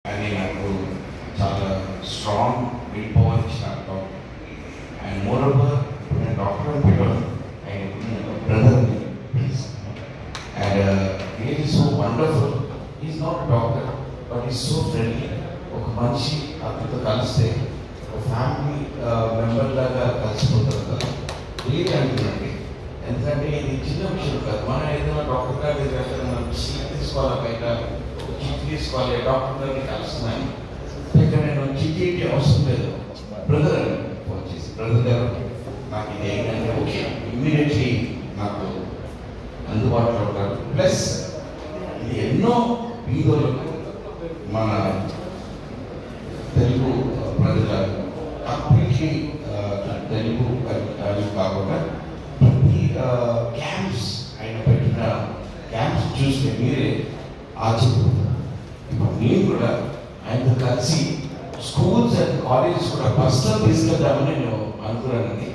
అని నాకు చాలా స్ట్రాంగ్ విల్ పవర్ ఇచ్చినారు. అండ్ మోర్ ఓవర్ ఇప్పుడు నేను డాక్టర్ అని పిలవను, ఆయన brother please. And is so wonderful. Is not doctor but is so friendly. ఒక మనిషి అతనితో కలిస్తే ఒక ఫ్యామిలీ మెంబర్ లాగా కలిసిపోతారు కదా, రియల్లీ అనిపించండి. ఎందుకంటే ఇది చిన్న విషయం కాదు. మనం ఏదైనా డాక్టర్ గారి దగ్గర మనం సీట్ తీసుకోవాలి, బయట చీట్ తీసుకోవాలి, డాక్టర్ గారిని కలుస్తున్నాను. ఇక్కడ నేను చీటీ అవసరం లేదు, బ్రదర్ అని ఫోన్ చేసి, బ్రదర్ గారు నాకు ఇది ఏంటంటే ఓకే, ఇమ్మీడియట్లీ నాకు అందుబాటులో ఉంటారు. ప్లస్ ఇది ఎన్నో వీధులకు మన తెలుగు ప్రజల కంప్లీట్లీ తెలుగు కాకుండా ప్రతి క్యాంప్స్ ఆయన పెట్టిన క్యాంప్స్ చూస్తే మీరే ఆశ్చర్యపోతారు. ఇప్పుడు నేను కూడా ఆయనతో కలిసి స్కూల్స్ అండ్ కాలేజెస్ కూడా బస్సులో తీసుకెళ్దామని నేను అనుకున్నానండి.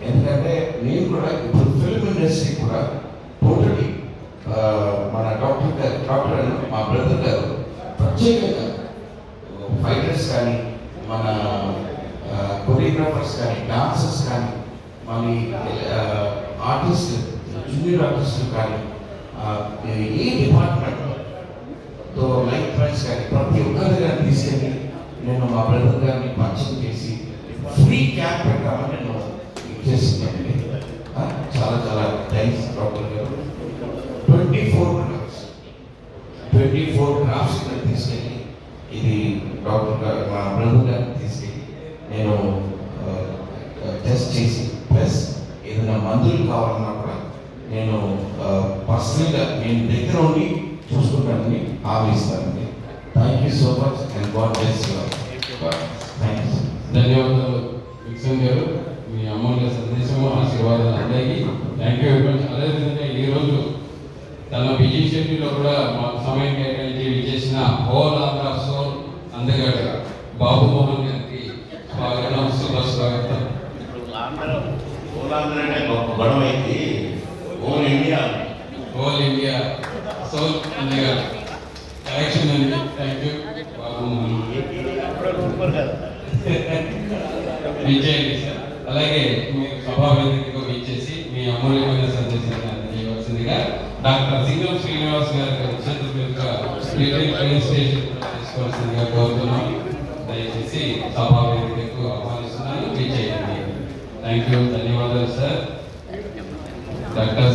ఎందుకంటే నేను కూడా ఇప్పుడు ఫిల్మ్ ఇండస్ట్రీ కూడా టోటలీ మన డాక్టర్ మా బ్రదర్ గారు ప్రత్యేకంగా ఫైటర్స్ కానీ, మన కొరియోగ్రాఫర్స్ కానీ, డాన్సర్స్ కానీ, మళ్ళీ ఆర్టిస్ట్ జూనియర్ ఆర్టిస్టులు కానీ, ఏ డిపార్ట్మెంట్తో లైఫ్ ఫ్రెండ్స్ కానీ ప్రతి ఒక్కరి దగ్గర తీసుకెళ్ళి నేను మా బ్రదర్ గారిని పరిచయం చేసి ఫ్రీ క్యాంప్ పెట్టామని నేను చేస్తున్నానండి. చాలా చాలా థ్యాంక్స్ డాక్టర్ గారు. 24 క్రాఫ్ట్స్ తీసుకెళ్ళి ఇది డాక్టర్ గారు మా బ్రదర్ గారిని తీసుకెళ్ళి నేను టెస్ట్ చేసి, ప్లస్ ఏదైనా మందులు కావాలన్నా కూడా నేను పర్సనల్గా నేను దగ్గర ఉండి చూసుకుంటానని హామీస్తానండి. Thank you so much and God bless you. Thanks. ధన్యవాదాలు విక్సన్ గారు, మీ అమూల్య సందేశము ఆశీర్వాదాలు అందరికీ. Thank you very much. అదేవిధంగా ఈరోజు తన బిజీ షెడ్యూల్లో కూడా మాకు సమయం కేటాయించి విచ్చేసిన హోల్ ఆంధ్ర సోల్ అందగడ్డ బాబు మోహన్ గారికి స్వాగతం, శుభ స్వాగతం. హోల్ ఆంధ్ర అంటే ఒక గొడవ అయింది. హోల్ ఇండియా సోల్ అందగడ్డ కలెక్షన్ అండి. Thank you Babu Mohan. విచ్చేయండి సార్. అలాగే మీరు సభావేదికకు విచ్చేసి మీ అమూల్యమైన సందేశాన్ని అందజేయవలసిందిగా డాక్టర్ సింగం శ్రీనివాస్ గారి రిజిస్ట్రేషన్ తీసుకోవాల్సిందిగా కోరుతున్నాం. దయచేసి సభావేదికకు ఆహ్వానిస్తున్నాను, విచ్చేయండి. థ్యాంక్ యూ, ధన్యవాదాలు సార్. డాక్టర్